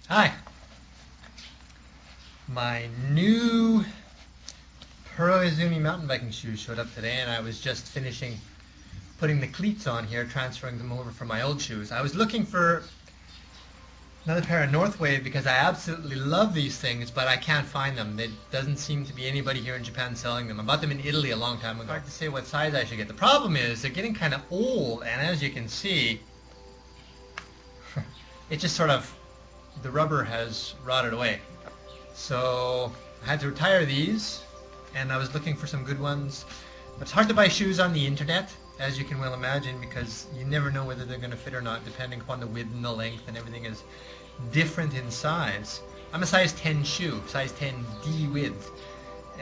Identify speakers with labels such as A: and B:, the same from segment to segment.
A: Hi. My new Pro Izumi mountain biking shoes showed up today, and I was just finishing putting the cleats on here, transferring them over from my old shoes. I was looking for another pair of Northwave because I absolutely love these things, but I can't find them. There doesn't seem to be anybody here in Japan selling them. I bought them in Italy a long time ago. Hard to say what size I should get. The problem is they're getting kind of old, and as you can see, it just sort of, the rubber has rotted away. So I had to retire these, and I was looking for some good ones. But it's hard to buy shoes on the internet, as you can well imagine, because you never know whether they're going to fit or not, depending upon the width and the length, and everything is different in size. I'm a size 10 shoe, size 10D width,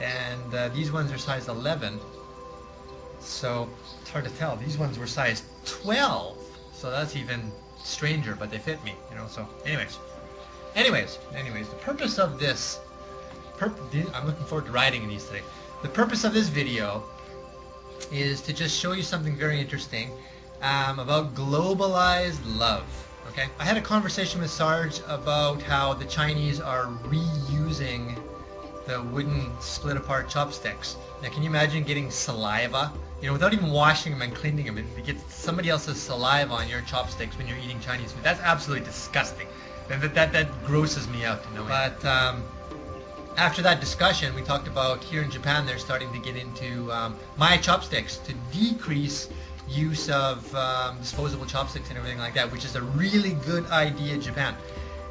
A: and these ones are size 11, so it's hard to tell. These ones were size 12, so that's even stranger, but they fit me, you know. So anyways, the purpose of this, I'm looking forward to riding in these today. The purpose of this video is to just show you something very interesting about globalized love. Okay, I had a conversation with Sarge about how the Chinese are reusing the wooden split apart chopsticks. Now can you imagine getting saliva, you know, without even washing them and cleaning them, to get somebody else's saliva on your chopsticks when you're eating Chinese food? That's absolutely disgusting. That grosses me out to know. But after that discussion, we talked about here in Japan they're starting to get into my chopsticks to decrease use of disposable chopsticks and everything like that, which is a really good idea in Japan.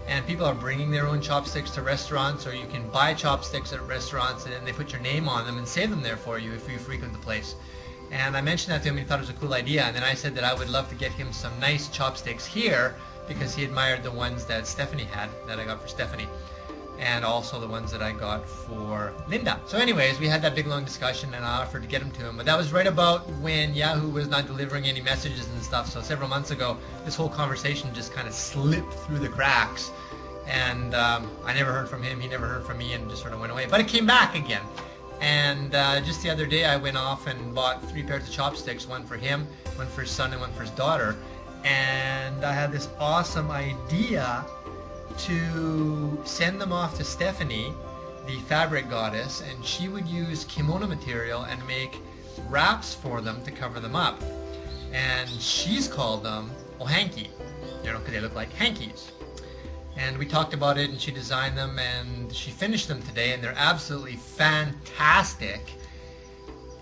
A: And people are bringing their own chopsticks to restaurants, or you can buy chopsticks at restaurants and then they put your name on them and save them there for you if you frequent the place. And I mentioned that to him and he thought it was a cool idea, and then I said that I would love to get him some nice chopsticks here because he admired the ones that Stephanie had, that I got for Stephanie, and also the ones that I got for Linda. So anyways, we had that big long discussion and I offered to get them to him, but that was right about when Yahoo was not delivering any messages and stuff. So several months ago, this whole conversation just kind of slipped through the cracks, and I never heard from him, he never heard from me, and just sort of went away. But it came back again. And just the other day I went off and bought 3 pairs of chopsticks, one for him, one for his son, and one for his daughter. And I had this awesome idea to send them off to Stephanie, the fabric goddess, and she would use kimono material and make wraps for them to cover them up. And she's called them ohanki, you know, because they look like hankies. And we talked about it, and she designed them, and she finished them today, and they're absolutely fantastic.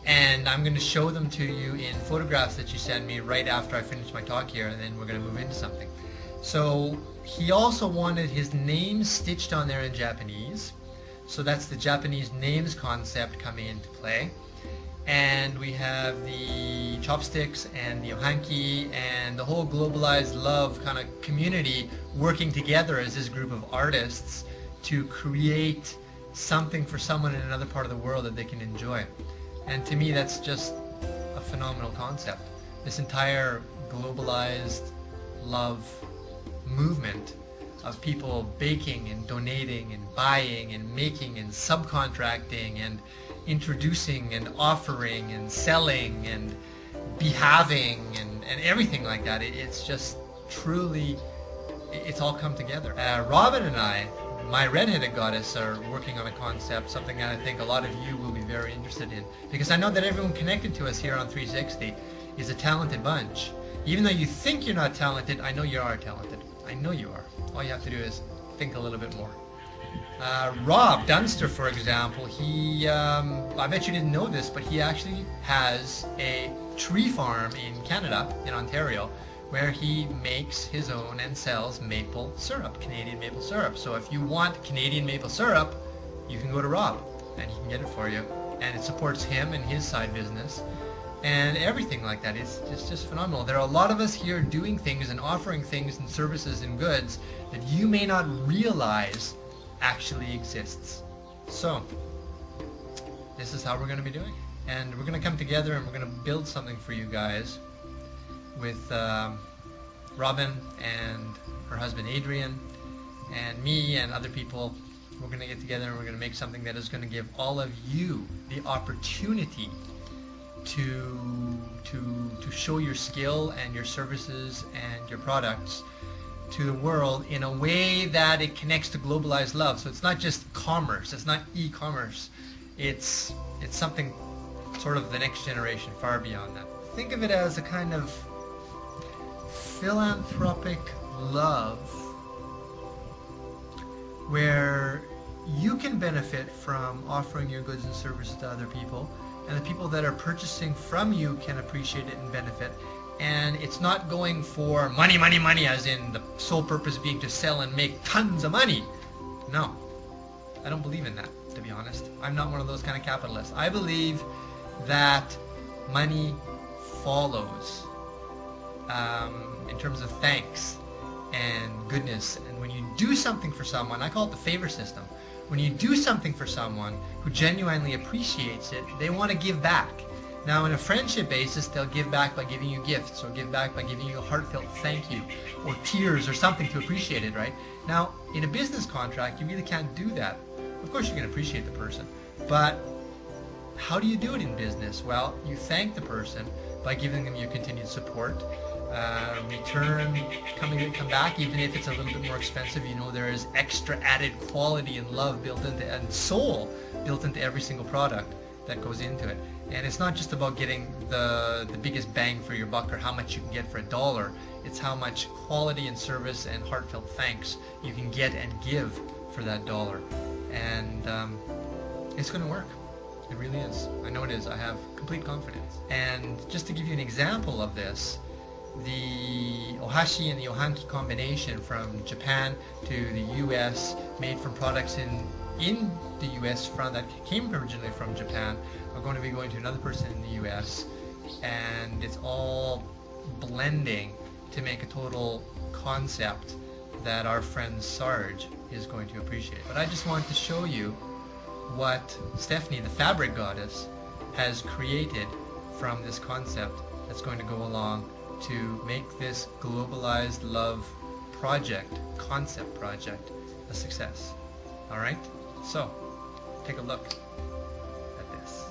A: And I'm going to show them to you in photographs that she sent me right after I finish my talk here, and then we're going to move into something. So he also wanted his name stitched on there in Japanese, so that's the Japanese names concept coming into play. And we have the chopsticks and the ohanki and the whole globalized love kind of community working together as this group of artists to create something for someone in another part of the world that they can enjoy. And to me, that's just a phenomenal concept. This entire globalized love movement of people baking and donating and buying and making and subcontracting and introducing and offering and selling and behaving and everything like that. It's just truly, it's all come together. Robin and I, my redheaded goddess, are working on a concept, something that I think a lot of you will be very interested in, because I know that everyone connected to us here on 360 is a talented bunch. Even though you think you're not talented, I know you are talented. I know you are. All you have to do is think a little bit more. Rob Dunster, for example, he, I bet you didn't know this, but he actually has a tree farm in Canada, in Ontario, where he makes his own and sells maple syrup, Canadian maple syrup. So if you want Canadian maple syrup, you can go to Rob and he can get it for you. And it supports him and his side business and everything like that. It's just phenomenal. There are a lot of us here doing things and offering things and services and goods that you may not realize actually exists. So this is how we're going to be doing, and we're going to come together and we're going to build something for you guys with Robin and her husband Adrian and me and other people. We're going to get together and we're going to make something that is going to give all of you the opportunity to show your skill and your services and your products to the world in a way that it connects to globalized love. So it's not just commerce, it's not e-commerce. It's something sort of the next generation, far beyond that. Think of it as a kind of philanthropic love where you can benefit from offering your goods and services to other people, and the people that are purchasing from you can appreciate it and benefit. And it's not going for money, money, money, as in the sole purpose being to sell and make tons of money. No, I don't believe in that, to be honest. I'm not one of those kind of capitalists. I believe that money follows in terms of thanks and goodness. And when you do something for someone, I call it the favor system. When you do something for someone who genuinely appreciates it, they want to give back. Now, in a friendship basis, they'll give back by giving you gifts, or give back by giving you a heartfelt thank you, or tears, or something to appreciate it, right? Now, in a business contract, you really can't do that. Of course, you can appreciate the person, but how do you do it in business? Well, you thank the person by giving them your continued support. Return, come back, even if it's a little bit more expensive. You know, there is extra added quality and love built into, and soul built into every single product that goes into it. And it's not just about getting the biggest bang for your buck or how much you can get for $1. It's how much quality and service and heartfelt thanks you can get and give for that $1. And it's going to work. It really is. I know it is. I have complete confidence. And just to give you an example of this, the ohashi and the ohanki combination from Japan to the US, made from products in the US that came originally from Japan, are going to be going to another person in the US, and it's all blending to make a total concept that our friend Sarge is going to appreciate. But I just want to show you what Stephanie, the fabric goddess, has created from this concept that's going to go along to make this globalized love concept project, a success. All right? So, take a look at this.